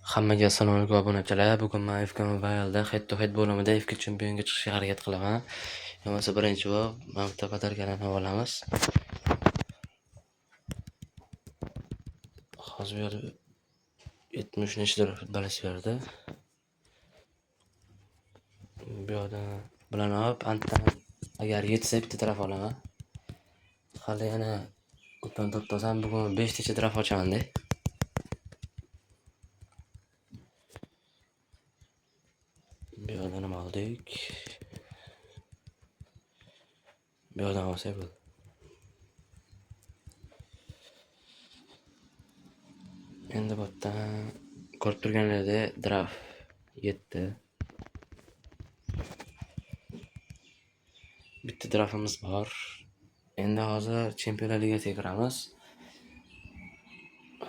Hammaga assalomu alaykum obunachilar. Bugun men FK Mobile'da head to head bo'limida FK chempionga chiqishga harakat qilaman. Bo'lmasa birinchi bo'lib, mana bitta batarkalarni olamiz. Hozir bu yerda 70 nechta futbolchi berdi. Bu yerda bilan olib, antdan agar yetsa bitta taraf olaman. Hali yana o'tdan to'xtasam bugun 5 tacha taraf ochaman-da. Bu yerda nima oldik? Bu yerdan olsak bo'ladi. Endi bu yerdan ko'rib turganlaringdek draft 7. Bitta draftimiz bor. Endi hozir Chempionlar Ligasiga kiramiz.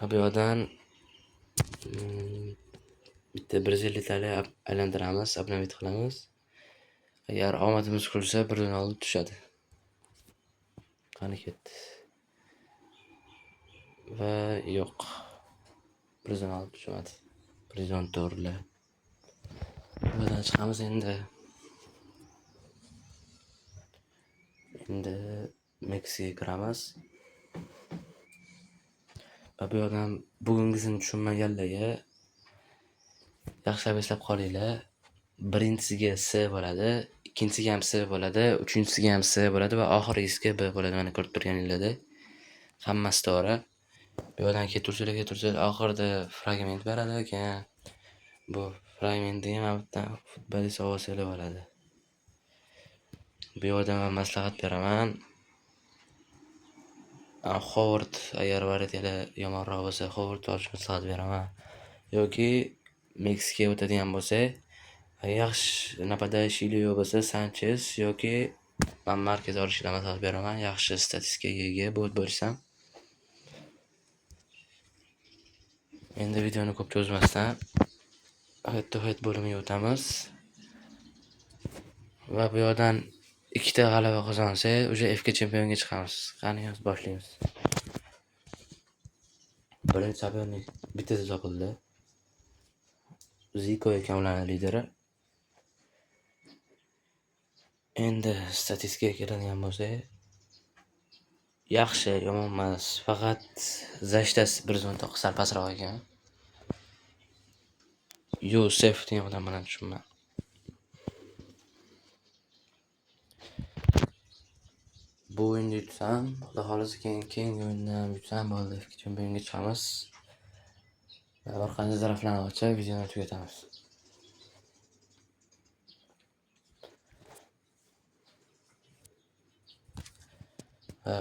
Bu yerdan bitta 150 TL aylantiramiz, abonent qilamiz. Agar omadimiz kulsa 1 dan olib tushadi. Qani ketdi. Va yo'q. 1 dan olib tushmadi. 1 dan to'g'ri. Buradan chiqamiz endi. Endi Meksikaga kiramiz. Bu yerdan bugungisini tushunmaganlarga yaxshilab eslab qolinglar. Birinchisiga S bo'ladi, ikkinchisiga ham S bo'ladi, uchinchisiga ham S bo'ladi va oxirgisiga B bo'ladi. Mana ko'rib turganinglarda hammasi to'g'ri. Bu yerdan ketursalar oxirida fragment beradi ekan. Bu fragmentni ham bitta futbolchi olsalar bo'ladi. Bu yerdan men maslahat beraman. Howard agar variyatlar yomonroq bo'lsa, Howard olishni maslahat beraman. Yoki Meksikaga o'tadigan bo'lsa, yaxshi napadashili bo'lsa Sanchez yoki men Marquez olishga maslahat beraman. Yaxshi statistikaga ega bo'lsam. Endi videoni ko'p cho'zmasdan head to head bo'limiga o'tamiz. Va bu yerdan 2 ta g'alaba qozonsa, o'sha FK chempionga chiqamiz. Qani boshlaymiz. Birinchi chempionning bittasi topildi. Zico ekan ularning lideri. Endi statistikaga keladigan bo'lsa, yaxshi, yomon emas. Faqat zashtasi 1.9 sal pastroq ekan. Yosef degan odam bilan tushunman. Bu o'yinda yutsam, xudo xolasa keyingi o'yinda yutsam bo'ldi. Chempionga chiqamiz. Bir qancha taraflarni ochib, videoni tugatamiz.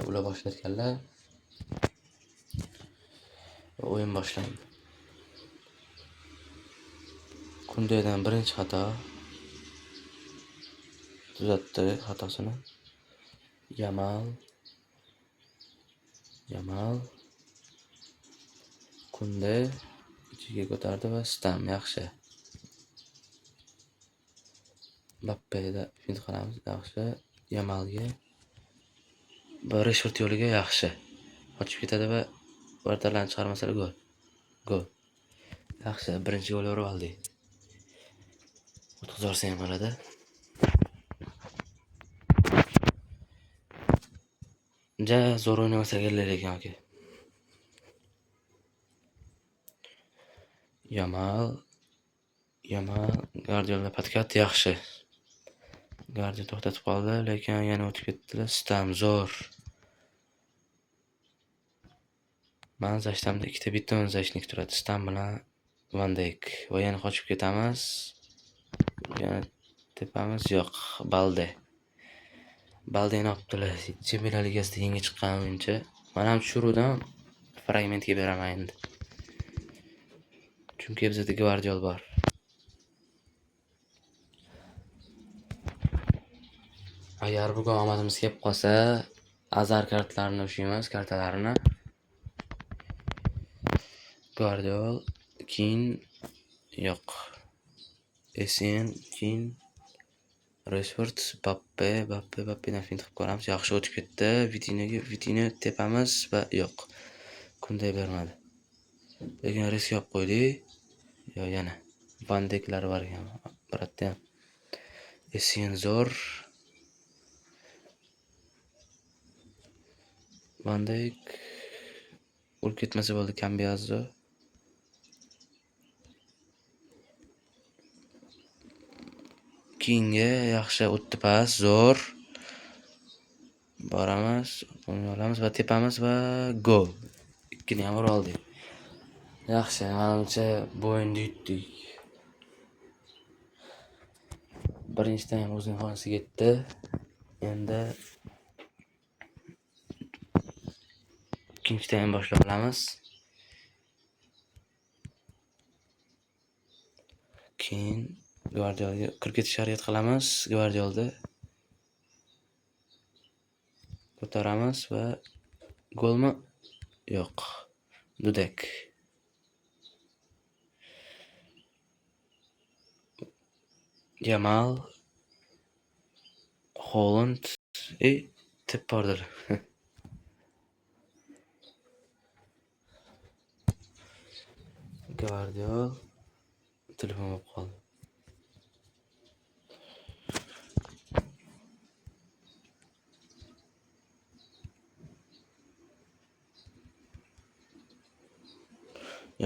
Ular boshlayotganlar. O'yin boshlandi. Kundadan birinchi xato. Tuzatdi xatosini. Yamal. Kunde ichiga ko'tardi va Stam yaxshi. Mbappeda fint qilamiz, yaxshi. Yamalga Rashford yo'liga yaxshi. Ochib ketadi va o'rtalarni chiqarmasa gol. Yaxshi, birinchi gol urib oldik. O'tkazorsa ham bo'ladi. Zo'r o'ynamasa kelar ekan aka. Yamal Guardiola patkat yaxshi. Guardiola to'xtatib qoldi, lekin yana o'tib ketdilar. Stam zo'r. Men zashtamda ikkita bitta zashnik turadi. Stam bilan Van Dijk. Va yana qochib ketamiz. Yana tepamiz yo'q. Baldeni olibdilar. Chempionlar Ligasida yangi chiqqan o'yinchi. Men ham tushiruvdan fragmentga beraman endi. Chunki bizda Guardiola bor. Agar bugun omadimiz kelib qolsa, azar kartlarini ushlaymiz, kartalarini. Guardiola, Keane, yo'q. Essien, Keane, Rashford, Mbappé fint qilib ko'ramiz. Yaxshi o'tib ketdi. Vitini tepamiz va yo'q. Kunday bermadi. Lekin risk olib qo'ydik. Yo, yana Van Dijklar bor ekan. Biratda ham. Essien zo'r. Van Dijk urib ketmasa bo'ldi, Cambiazo. Keyinga yaxshi o'tdi pas, zo'r. Boramiz, olamiz va tepamiz va gol. Ikkini ham urib oldik. Yaxshi, menimcha bo'yinni yutdik. Birinchidan ham o'zining xonasiga ketdi. Endi ikkinchidan ham boshlab olamiz. Keyin Gvardiolaga kirib ketishga harakat qilamiz. Gvardiolda ko'taramiz va golmi? Yo'q. Dudek. Yamal, Holland, tep bordir. Gvardiol telefon bo'lib qoldi.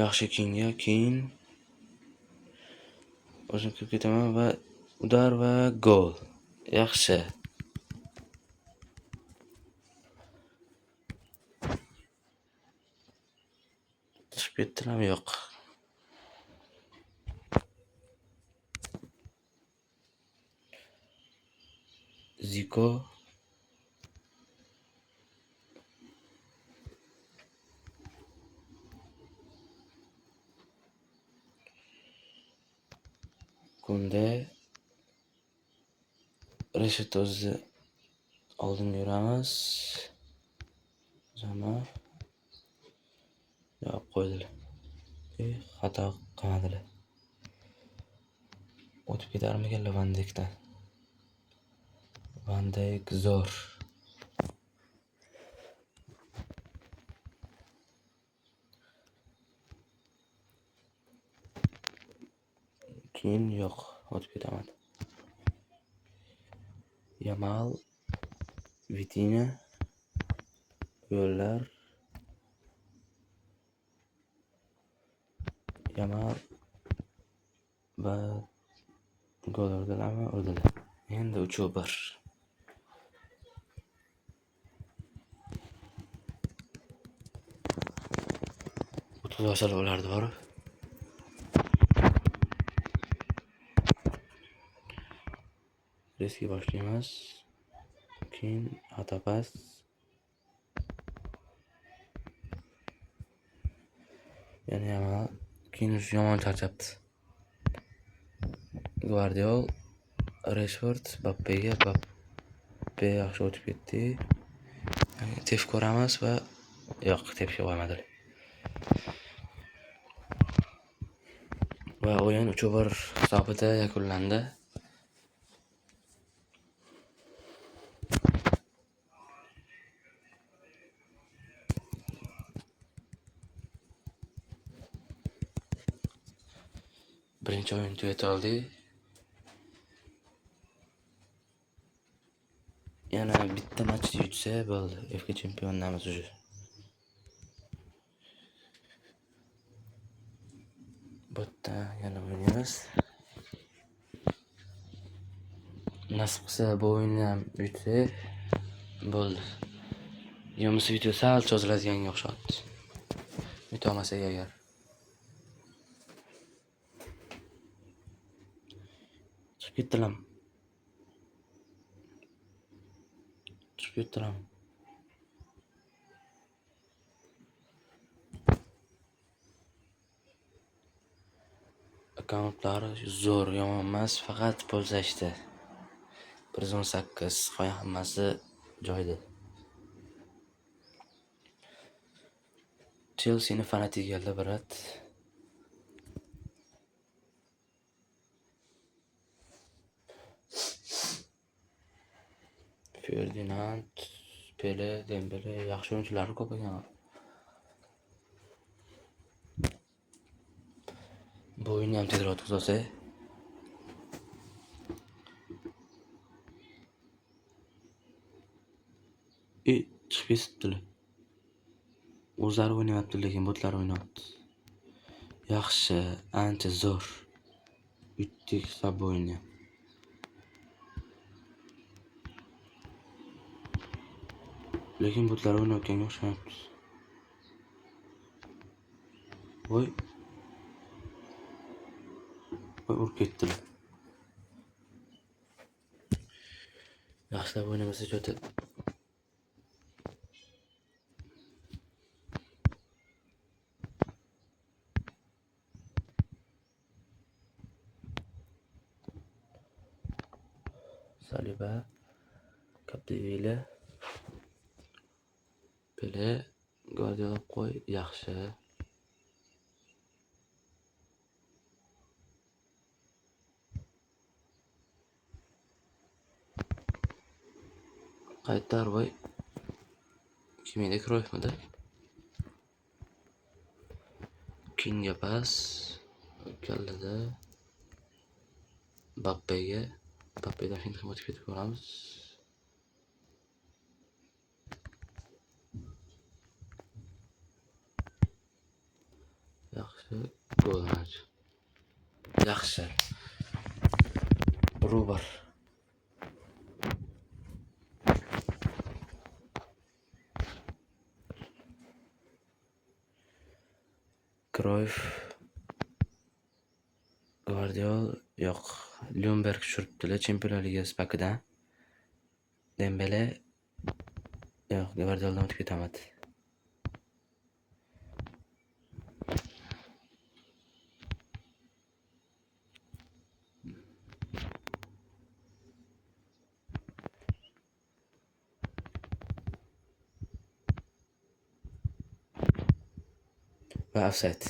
Yaxshi, keyin o'zim kirib ketaman va udar va gol. Yaxshi. Chiqib ketdilarmi? Yo'q. Zico, Kunde, Rashid o'zi oldinga yuramiz. Zamar yo'q, qo'ydilar. Xato qilmadilar. O'tib ketarmikanlar Van Dijkdan? Van Dijk zo'r. Keyin yo'q, o'tib ketamadi. Yamal, Vitina, yo'llar. Yamal va gol urdilarmi? Urdilar. Endi 3-1. O'tib ulardi borib. Riski boshlaymiz. Keyin atapas. Yana Yamal. Keyin yomon charchabdi. Gvardiol, Rashford, Mbappega. Mbappe yaxshi o'tib ketdi. Tep ko'ramiz va yo'q, tepishga qo'ymadilar. Va o'yin 3-1 hisobida yakunlandi. Birinchi o'yin tugatoldi. Yana bitta matchda yutsa bo'ldi. FK chempionlarimiz уже. Bitta yana o'ynaymiz. Nasib qilsa bu o'yinni ham yutsa bo'ldi. Yo'misi video sal cho'ziladiganga o'xshayapti. Yutolmasak agar. Chiqib ketdilar. Akkauntlari zo'r, yomon emas, faqat polzashdi. 118, qolgan hammasi joyida. Chelsea'ni fanatik keldi birat. Ferdinand, Pele, Dembele yaxshi o'yinchilar ko'p ekan. Bu o'yinni ham tezroq to'xtasa. Chiqib ketibdilar. O'zlari o'ynayapti, lekin botlar o'ynayapti. Yaxshi, ancha zo'r. Yutdik hisob o'yinni. Lekin botlar o'ynayotganga o'xshamayapti. Voy urib ketdilar. Yaxshilab o'ynamasa jo'ta. Saliba, Capdeville, Pele, Guardiola qo'y, yaxshi. Qaytar voy. Kim edi, Cruyffmidi? Kingga pas. Kallada. Mbappega. Mbappedan fint qilib o'tib ketib ko'ramiz. Yaxshi, gol match. Yaxshi. Rubar. Cruyff. Guardiola yo'q. Lyonberg tushiribdilar Chempionlar Ligasi pakidan. Dembele yo'q, Guardioladan o'tib ketamadi. Va offside.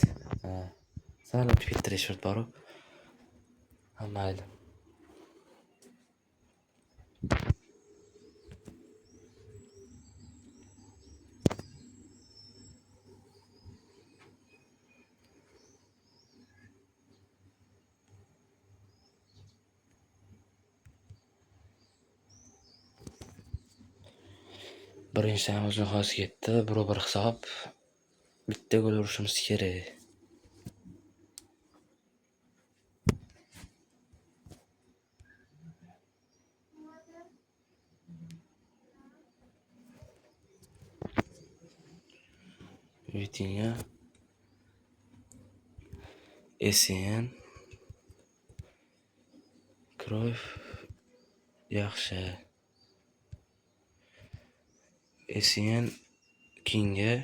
Sal o'tib ketdi Rashford borib. Mayli. Birinchi ham o'zini xosi ketdi. 1-1 hisob. Bitta gol urishimiz kerak. Vitinha. Essien. Cruyff. Yaxshi. Essien Kingga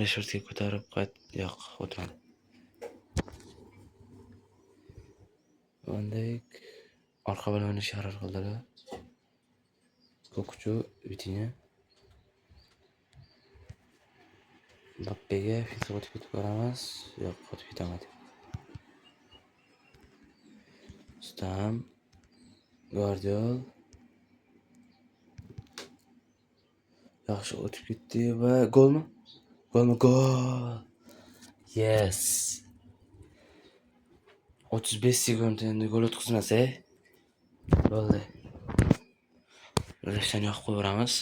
Rashfordga ko'tarib yo'q, o'tmadi. Van Dijk orqa bilan o'ynashga qaror qildilar. Ko'kchu Vitinha. Mbappega fitga o'tib ketib ko'ramiz. Yo'q, o'tib ketmadi. Stam Guardiola yaxshi o'tib ketdi va golmi? Gol! Yes. 35 sekund endi gol o'tkazmasa, bo'ldi. Rashdan yoqib qo'yamiz.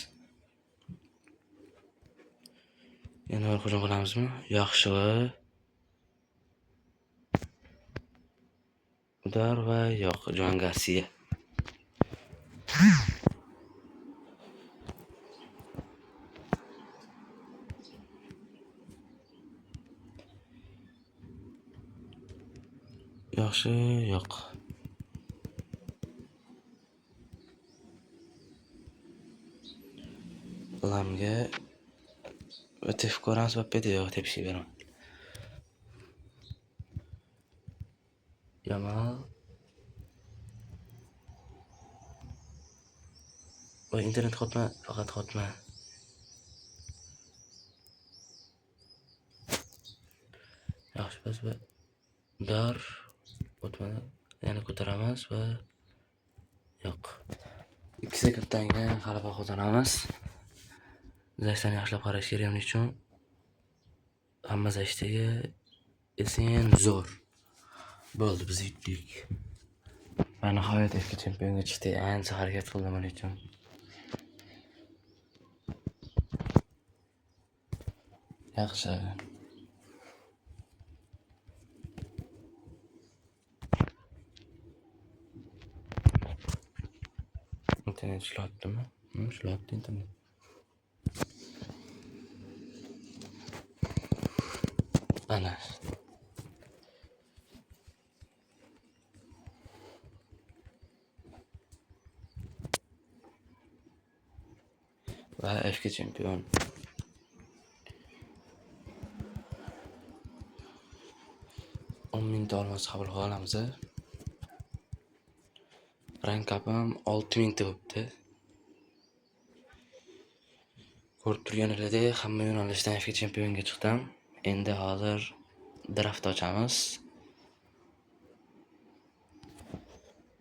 Yana bir hujum qilamizmi? Yaxshi. Udar va yo'q, Joan Garcia. Yaxshi, yo'q. Lamga o'tib ko'ramiz, Mbappeda yo'q, tepishga beraman. Yamal. Voy, internet qotma, faqat qotma. Yaxshi bas va dar o'tmadi. Yana ko'taramiz va yo'q. 2 sekunddan keyin g'alaba qozonamiz. Zashdan yaxshilab qarash kerak uchun hamma zashdagi Esen zo'r. Bo'ldi, biz yutdik. Va nihoyat FC chempionga chiqdik. Ancha harakat qildim men uchun. Yaxshi. Internet ishlatdimi? Ishlatdi internet. Ana. Va FC chempion. $10,000 olmos qabul qila olamiz. Rank up'im 6,000 bo'libdi. Ko'rib turganingizdek, hamma yo'nalishdan FC chempionga chiqdim. Endi hozir draft ochamiz.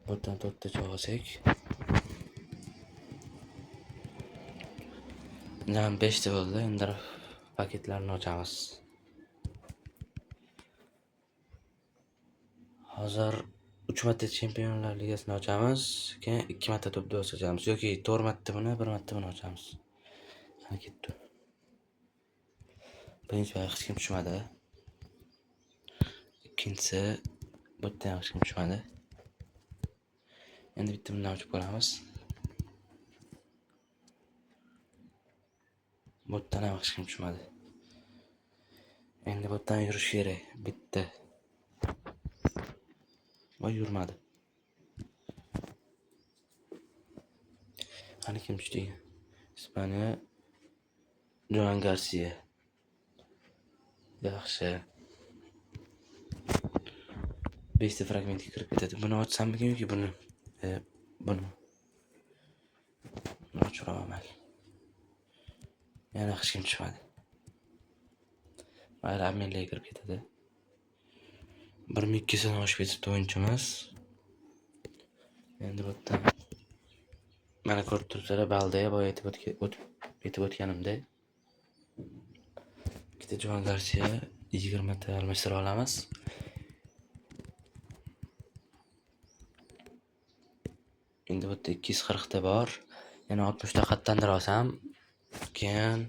Buradan 4 ta joy olsak. Bundan 5 ta bo'ldi. Endi paketlarni ochamiz. Hozir 3 marta Chempionlar Ligasini ochamiz, keyin 2 marta top do'st ochamiz yoki 4 marta buni, 1 marta buni ochamiz. Qani ketdi. Birinchi hech kim tushmadi. Ikkinchisi bu yerdan hech kim tushmadi. Endi bitta bundan ochib ko'ramiz. Bu yerdan ham hech kim tushmadi. Endi bu yerdan yurish kerak. Bitta. Voy yurmadi. Qani kim tushdi? Ispaniya Joan Garcia. Yaxshi. 5 ta fragmentga kirib ketadi. Buni ochsammikin yoki buni? Buni. Buni ochiraman. Yana hech kim tushmadi. Mayli, ammenlarga kirib ketadi. 1,2 soni oshib ketibdi o'yinchimiz. Endi bu yerdan mana ko'rib turibsizlar, Baldea boya aytib o'tganimdek. Ikkita Joan Garcia 20 ta almashtira olamiz. Endi bu yerda 240 ta bor. Yana 60 ta qattandira olsam, keyin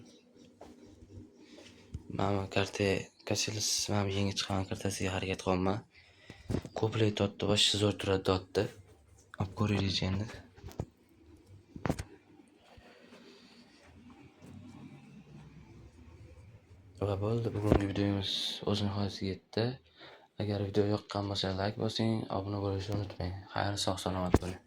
mana karta Casillas mana yangi chiqqan kartasiga harakat qilaman. Ko'plik dotda boshqa zo'r turadi dotda. Olib ko'raylik endi. Va bo'ldi, bugungi videomiz o'z nihoyasiga yetdi. Agar video yoqqan bo'lsa like bosing, obuna bo'lishni unutmang. Xayr, sog' salomat bo'ling.